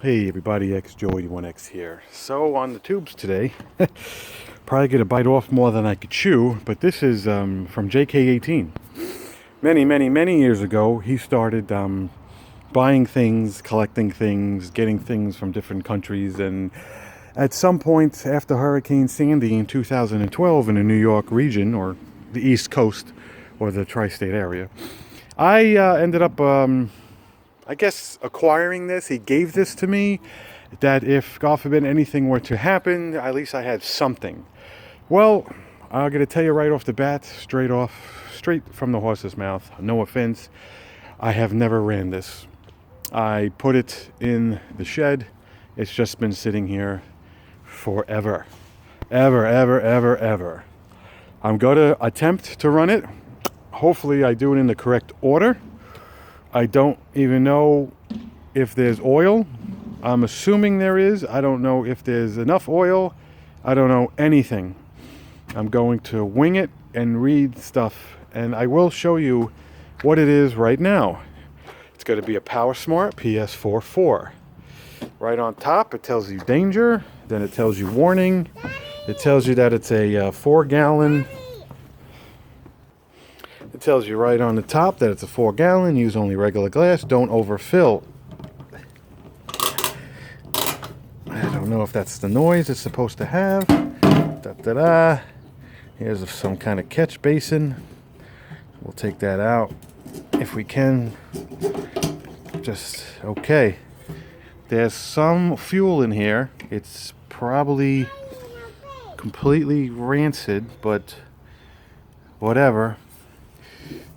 Hey everybody, XJoey1X here. So on the tubes today, probably gonna bite off more than I could chew, but this is from JK18. Many years ago, he started buying things, collecting things, getting things from different countries, and at some point after Hurricane Sandy in 2012 in the New York region, or the East Coast, or the tri-state area, I ended up I guess acquiring this. He gave this to me that if, God forbid, anything were to happen, at least I had something. Well, I'm going to tell you right off the bat, straight from the horse's mouth, no offense, I have never ran this. I put it in the shed. It's just been sitting here forever. Ever. I'm going to attempt to run it. Hopefully I do it in the correct order. I don't even know if there's oil. I'm assuming there is. I don't know if there's enough oil. I don't know anything. I'm going to wing it and read stuff. And I will show you what it is right now. It's going to be a PowerSmart PS44. Right on top, it tells you danger. Then it tells you warning. It tells you that it's a 4-gallon. It tells you right on the top that it's a 4-gallon, use only regular glass, don't overfill. I don't know if that's the noise it's supposed to have. Da-da-da. Here's some kind of catch basin. We'll take that out if we can. Just, okay. There's some fuel in here. It's probably completely rancid, but whatever.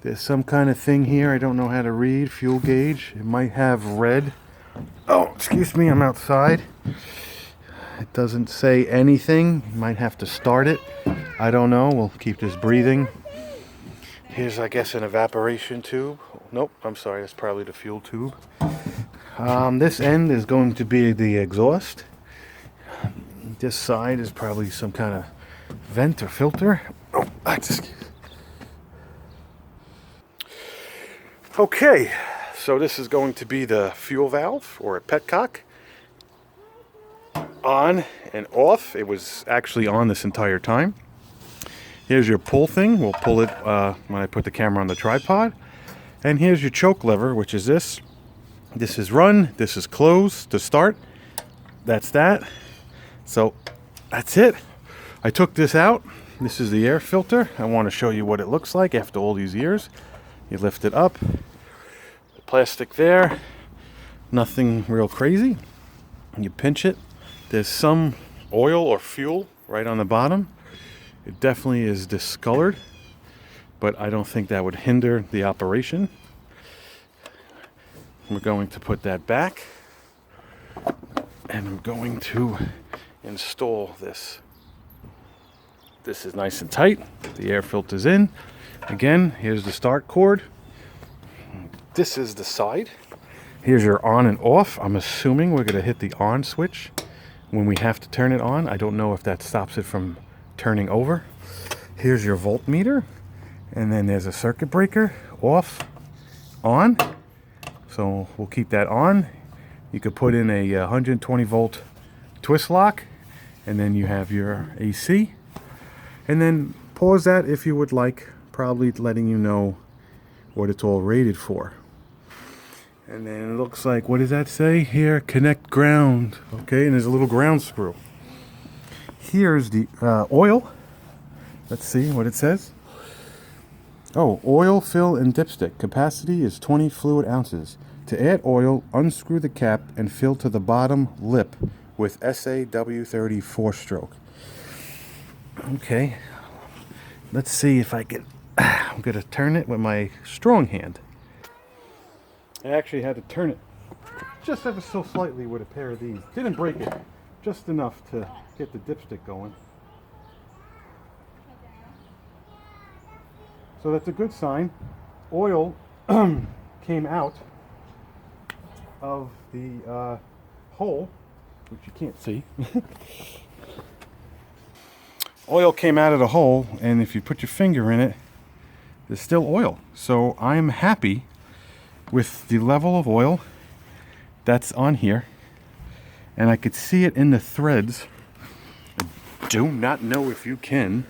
There's some kind of thing here. I don't know how to read. Fuel gauge. It might have red. Oh, excuse me. I'm outside. It doesn't say anything. You might have to start it. I don't know. We'll keep this breathing. Here's, I guess, an evaporation tube. Nope. I'm sorry. That's probably the fuel tube. This end is going to be the exhaust. This side is probably some kind of vent or filter. Oh, okay, so this is going to be the fuel valve, or a petcock. On and off. It was actually on this entire time. Here's your pull thing. We'll pull it when I put the camera on the tripod. And here's your choke lever, which is this. This is run. This is close to start. That's that. So that's it. I took this out. This is the air filter. I want to show you what it looks like after all these years. You lift it up. The plastic there. Nothing real crazy. You pinch it. There's some oil or fuel right on the bottom. It definitely is discolored, but I don't think that would hinder the operation. We're going to put that back, and I'm going to install this. This is nice and tight. The air filter's in. Again, here's the start cord. This is the side. Here's your on and off. I'm assuming we're going to hit the on switch when we have to turn it on. I don't know if that stops it from turning over. Here's your voltmeter. And then there's a circuit breaker. Off, on. So we'll keep that on. You could put in a 120 volt twist lock. And then you have your AC. And then pause that if you would like. Probably letting you know what it's all rated for. And then it looks like, what does that say here? Connect ground. Okay, and there's a little ground screw. Here's the oil. Let's see what it says. Oh, oil, fill, and dipstick. Capacity is 20 fluid ounces. To add oil, unscrew the cap and fill to the bottom lip with SAW30 4-stroke. Okay, let's see if I can. I'm going to turn it with my strong hand. I actually had to turn it just ever so slightly with a pair of these. Didn't break it, just enough to get the dipstick going. So that's a good sign. Oil came out of the hole, which you can't see. Oil came out of the hole, and if you put your finger in it, there's still oil. So I'm happy with the level of oil that's on here. and I could see it in the threads. I do not know if you can,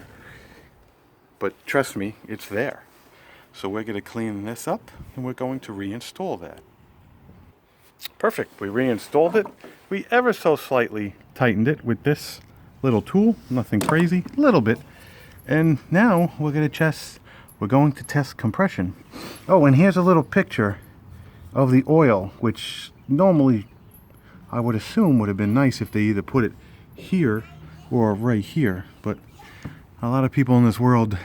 but trust me, it's there. So we're going to clean this up, and we're going to reinstall that. Perfect. We reinstalled it. We ever so slightly tightened it with this little tool. Nothing crazy. A little bit. And now we're going to test compression. Oh, and here's a little picture of the oil, which normally I would assume would have been nice if they either put it here or right here. But a lot of people in this world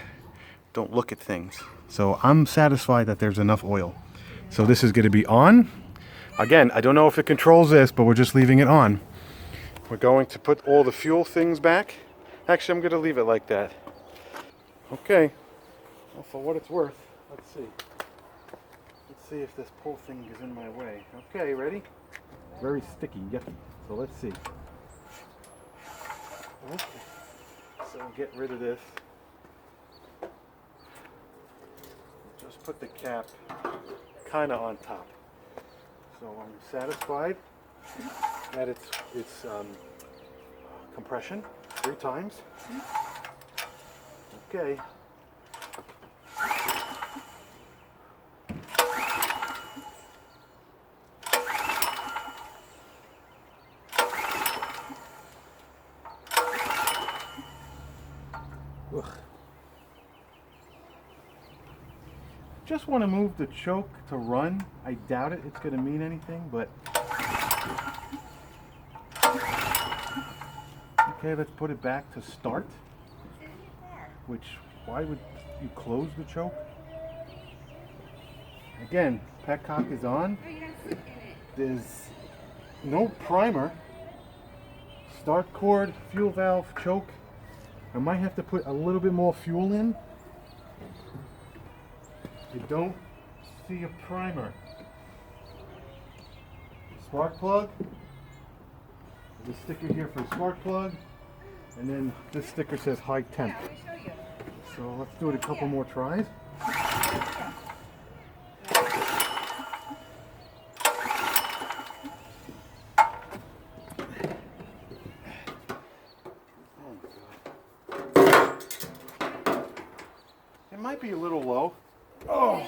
don't look at things. So I'm satisfied that there's enough oil. So this is going to be on. Again, I don't know if it controls this, but we're just leaving it on. We're going to put all the fuel things back. Actually, I'm going to leave it like that. Okay. Well, for what it's worth, let's see. Let's see if this pull thing is in my way. Okay, ready? Very sticky, yucky. So let's see. Okay. So we'll get rid of this. Just put the cap kind of on top. So I'm satisfied that it's compression 3 times. Okay. Ugh. Just want to move the choke to run. I doubt it's going to mean anything, but okay, let's put it back to start. Which, why would you close the choke? Again, petcock is on. There's no primer. Start cord, fuel valve, choke. I might have to put a little bit more fuel in. I don't see a primer. Spark plug. There's a sticker here for a spark plug. And then this sticker says high temp. So let's do it a couple more tries. It might be a little low. Oh.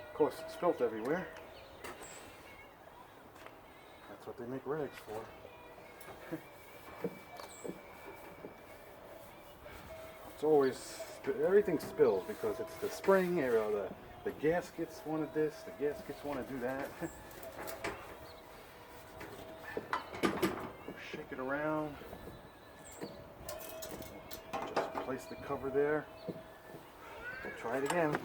Of course, it's spilt everywhere. That's what they make rags for. It's always, everything spills because it's the spring, the gaskets wanted this, the gaskets want to do that. Shake it around. Just place the cover there. We'll try it again.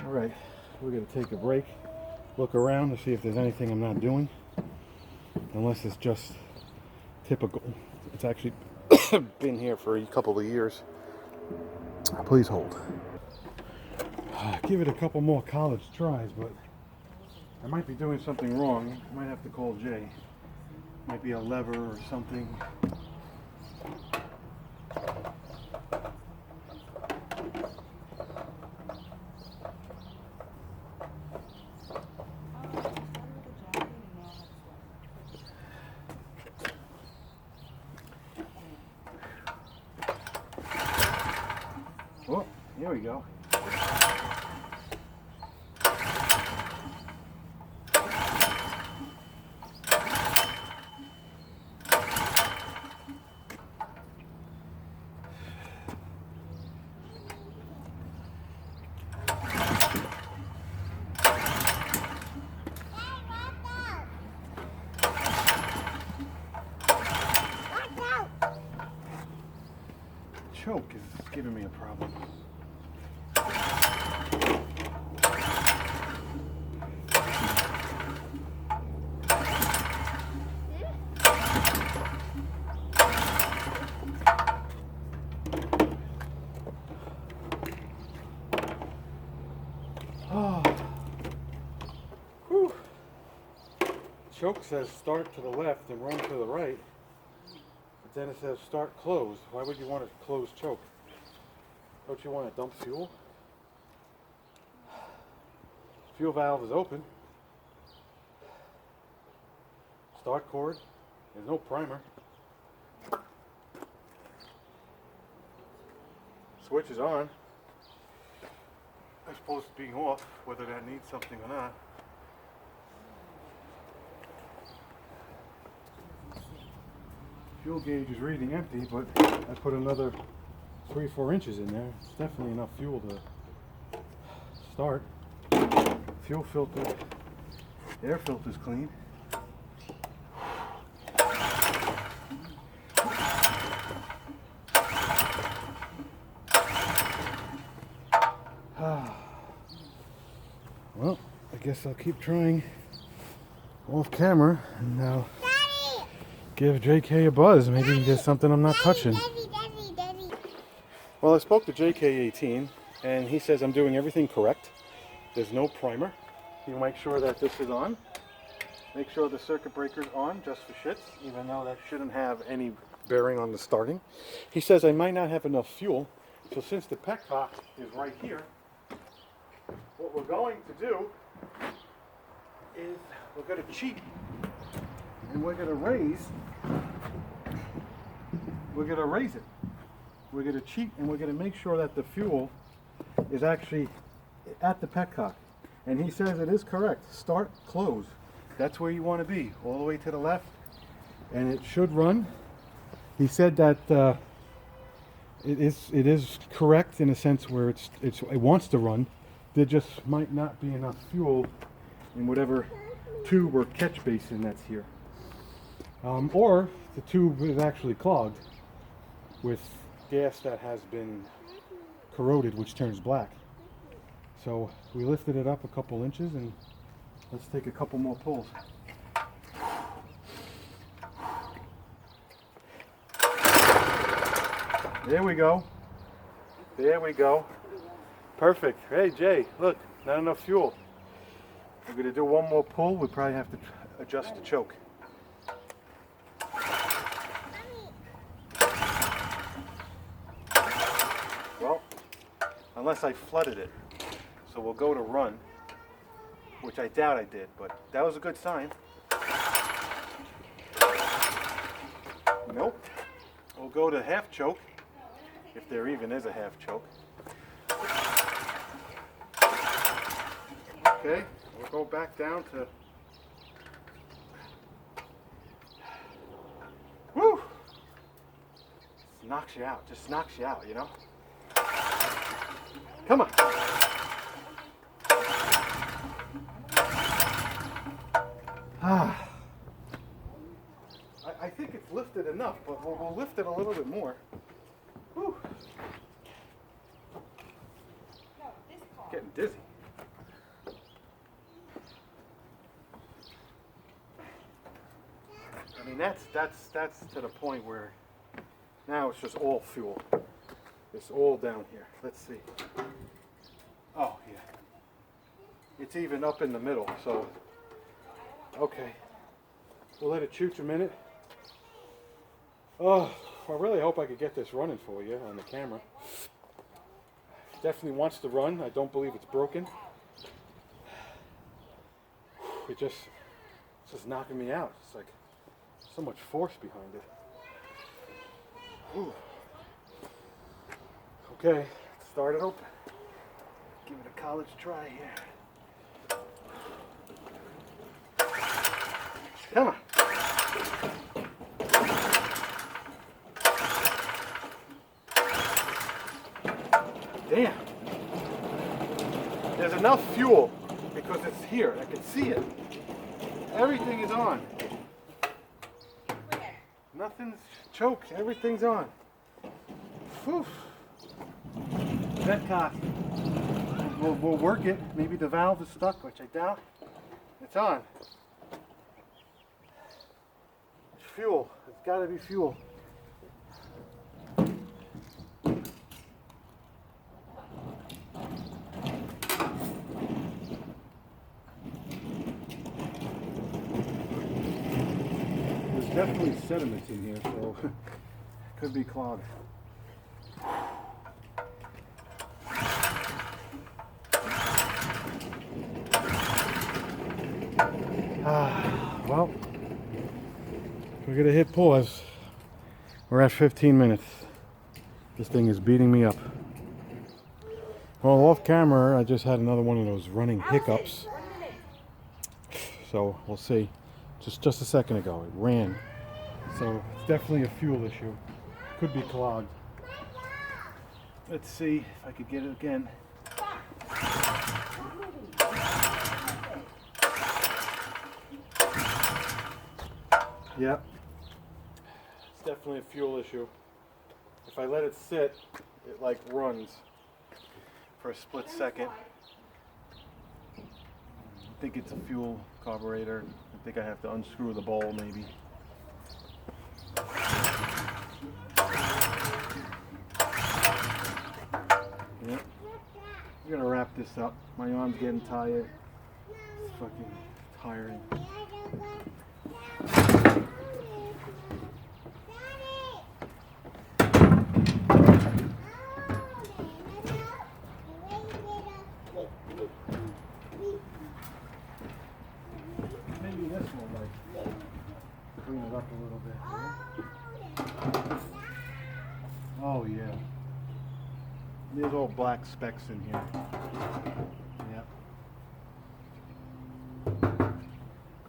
Alright, we're going to take a break, look around to see if there's anything I'm not doing, unless it's just typical. It's actually been here for a couple of years. Please hold. Give it a couple more college tries, but I might be doing something wrong. I might have to call Jay. Might be a lever or something. Oh, here we go. Choke is giving me a problem. choke says start to the left and run to the right, but then it says start close. Why would you want a closed choke? Don't you want to dump fuel? Fuel valve is open. Start cord. There's no primer. Switch is on. It's supposed to be off, whether that needs something or not. Fuel gauge is reading empty, but I put another 3-4 inches in there. It's definitely enough fuel to start. Fuel filter, air filter's clean. Well, I guess I'll keep trying off camera and now give JK a buzz. Maybe there's something I'm not touching. Daddy. Well, I spoke to JK18 and he says I'm doing everything correct. There's no primer. You make sure that this is on. Make sure the circuit breaker's on just for shits, even though that shouldn't have any bearing on the starting. He says I might not have enough fuel, so since the petcock is right here, what we're going to do is we're going to cheat and we're going to raise it. We're going to cheat and we're going to make sure that the fuel is actually at the petcock. And he says it is correct. Start, close. That's where you want to be, all the way to the left. And it should run. He said that it is correct in a sense where it wants to run. There just might not be enough fuel in whatever tube or catch basin that's here. Or the tube is actually clogged with gas that has been corroded, which turns black. So we lifted it up a couple inches and let's take a couple more pulls. There we go. There we go. Perfect. Hey Jay, look, not enough fuel. We're going to do one more pull. We probably have to adjust the choke. Well, unless I flooded it. So we'll go to run, which I doubt I did, but that was a good sign. Nope. We'll go to half choke, if there even is a half choke. Okay, we'll go back down to... Woo! It knocks you out, just knocks you out, you know? Come on! I think it's lifted enough, but we'll lift it a little bit more. Whew. Getting dizzy. I mean, that's to the point where now it's just all fuel. It's all down here. Let's see. Oh, yeah. It's even up in the middle, so okay. We'll let it chooch a minute. Oh, I really hope I could get this running for you on the camera. Definitely wants to run. I don't believe it's broken. It's just knocking me out. It's like so much force behind it. Whew. Okay, let's start it open. Give it a college try here. Come on. Damn. There's enough fuel because it's here. I can see it. Everything is on. Nothing's choked. Everything's on. Whew. Petcock. We'll work it. Maybe the valve is stuck, which I doubt. It's on. It's fuel. It's got to be fuel. definitely sediments in here, so it could be clogged. Well, we're gonna hit pause. We're at 15 minutes. This thing is beating me up. Well, off camera, I just had another one of those running hiccups. So we'll see. Just a second ago, it ran. So it's definitely a fuel issue. Could be clogged. Let's see if I could get it again. Yep. It's definitely a fuel issue. If I let it sit, it like runs for a split second. I think it's a fuel carburetor. I think I have to unscrew the bowl maybe. Yep. I'm gonna wrap this up. My arm's getting tired. It's fucking tiring. Maybe this will like clean it up a little bit. Right? Oh yeah. There's all black specks in here. Yep.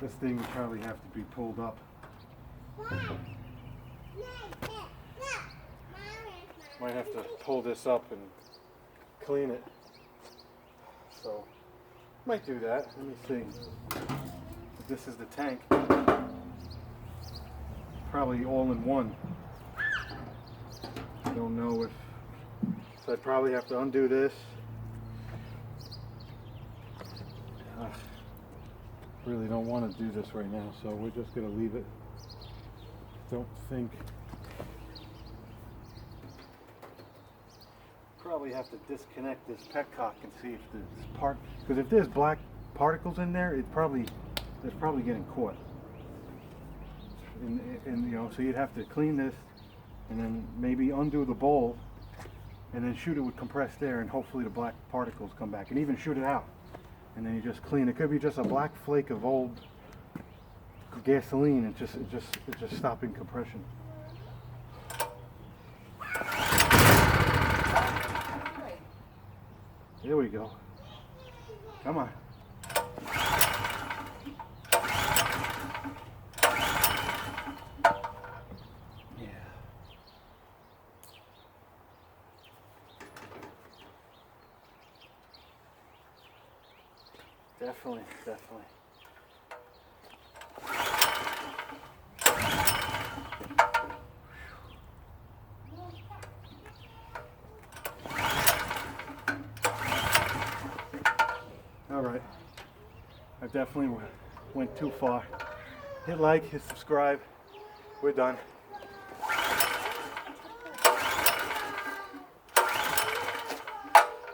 This thing would probably have to be pulled up. Might have to pull this up and clean it. So, might do that. Let me see. This is the tank. Probably all in one. I don't know if. So I'd probably have to undo this. Really don't want to do this right now, so we're just going to leave it. Don't think. Probably have to disconnect this petcock and see if this part, because if there's black particles in there, it's probably getting caught. And you know, so you'd have to clean this, and then maybe undo the bowl, and then shoot it with compressed air, and hopefully the black particles come back, and even shoot it out, and then you just clean. It could be just a black flake of old gasoline, and it's just stopping compression. There we go. Come on. Yeah. Definitely. Alright, I definitely went too far. Hit like, hit subscribe. We're done.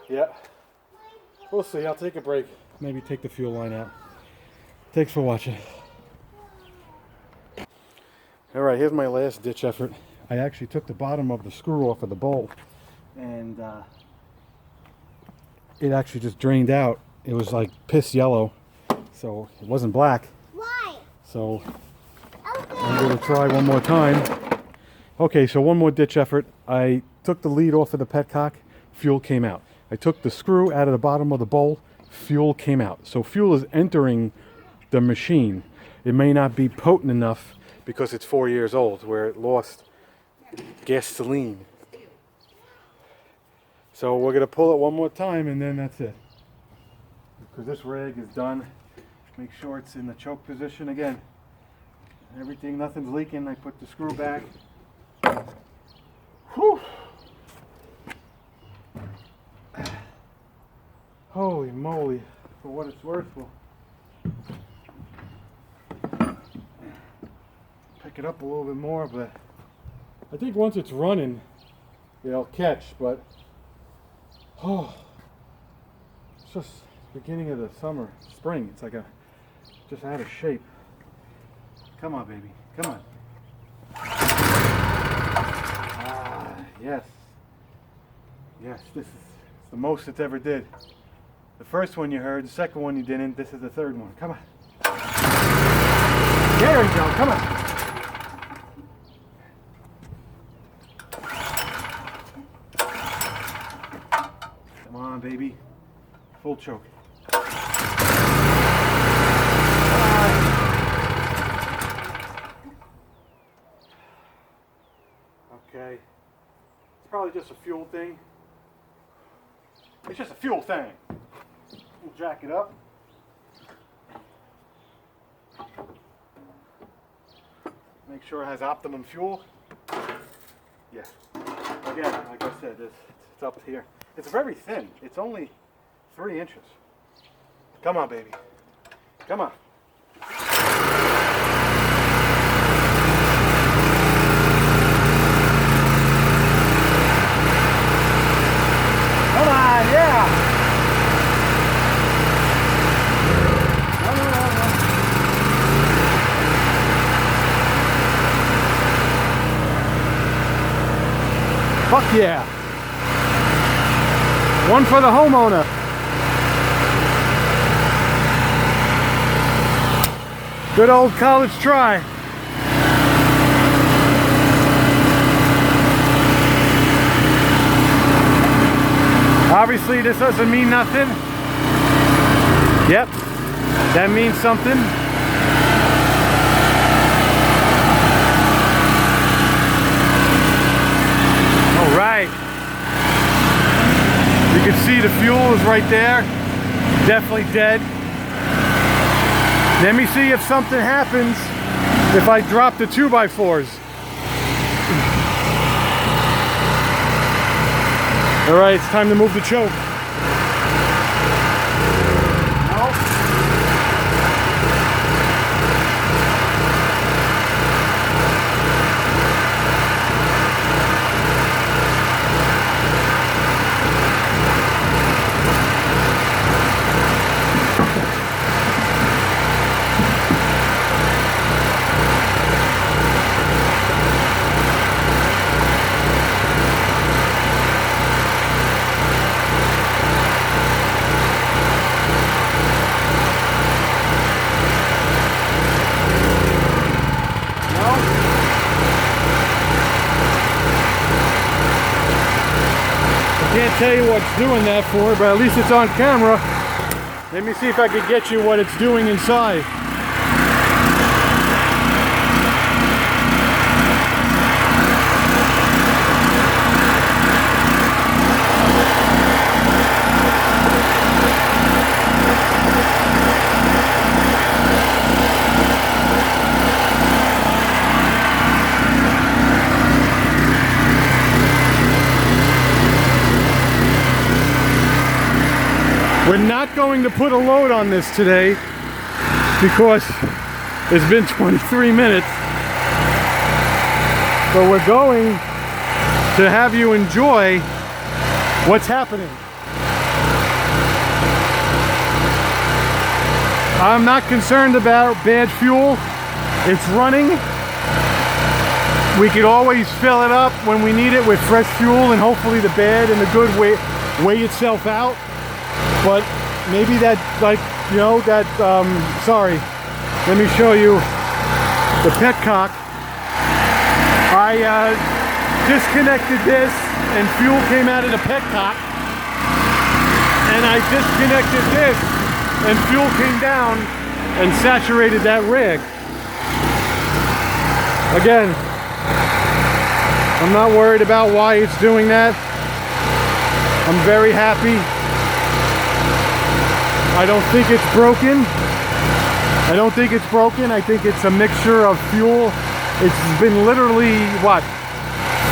Yeah, we'll see. I'll take a break. Maybe take the fuel line out. Thanks for watching. Alright, here's my last ditch effort. I actually took the bottom of the screw off of the bowl, and it actually just drained out. It was like piss yellow, so it wasn't black. Why? So I'm going to try one more time. Okay, so one more ditch effort. I took the lead off of the petcock, fuel came out. I took the screw out of the bottom of the bowl, fuel came out. So fuel is entering the machine. It may not be potent enough because it's 4 years old, where it lost gasoline. So we're going to pull it one more time, and then that's it. Because this rag is done. Make sure it's in the choke position again. Everything, nothing's leaking. I put the screw back. Whew. Holy moly. For what it's worth, we'll pick it up a little bit more, but I think once it's running, it'll catch, but oh, it's just beginning of the spring. It's like just out of shape. Come on, baby. Come on. Yes. Yes, this is the most it's ever did. The first one you heard, the second one you didn't, this is the third one. Come on. There we go, come on. Come on, baby. Full choke. Okay. It's probably just a fuel thing. It's just a fuel thing. We'll jack it up. Make sure it has optimum fuel. Yeah. Again, like I said, it's up here. It's very thin. It's only 3 inches. Come on, baby. Come on. Come on, yeah. No. Fuck yeah. One for the homeowner. Good old college try. Obviously this doesn't mean nothing. Yep, that means something. All right. You can see the fuel is right there. Definitely dead. Let me see if something happens if I drop the 2x4s. All right, it's time to move the choke. Can't tell you what's doing that for, but at least it's on camera. Let me see if I can get you what it's doing inside. We're not going to put a load on this today because it's been 23 minutes. But we're going to have you enjoy what's happening. I'm not concerned about bad fuel. It's running. We could always fill it up when we need it with fresh fuel, and hopefully the bad and the good weigh itself out. But maybe that, like, you know, that, sorry, let me show you the petcock. I disconnected this and fuel came out of the petcock. And I disconnected this and fuel came down and saturated that rig. Again, I'm not worried about why it's doing that. I'm very happy. I don't think it's broken. I don't think it's broken. I think it's a mixture of fuel. It's been literally, what,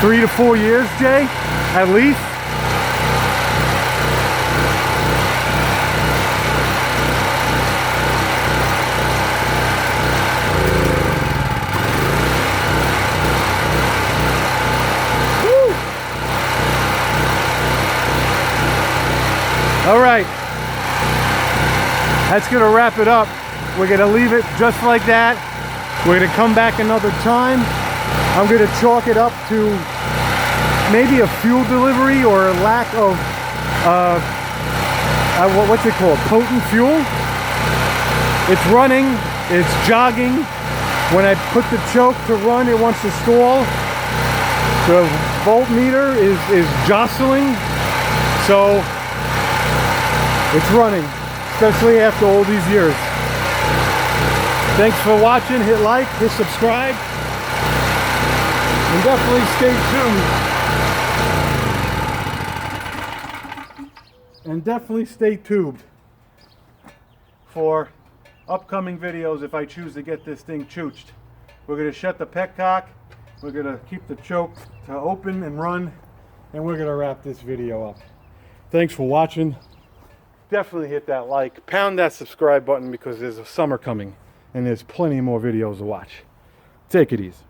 3 to 4 years, Jay? At least? Woo! All right. That's going to wrap it up. We're going to leave it just like that. We're going to come back another time. I'm going to chalk it up to maybe a fuel delivery or a lack of what's it called? Potent fuel. It's running, it's jogging. When I put the choke to run, it wants to stall. The voltmeter is jostling, so it's running, especially after all these years. Thanks for watching. Hit like, hit subscribe, and definitely stay tuned. And definitely stay tuned for upcoming videos if I choose to get this thing chooched. We're going to shut the petcock. We're going to keep the choke to open and run, and we're going to wrap this video up. Thanks for watching. Definitely hit that like, pound that subscribe button, because there's a summer coming and there's plenty more videos to watch. Take it easy.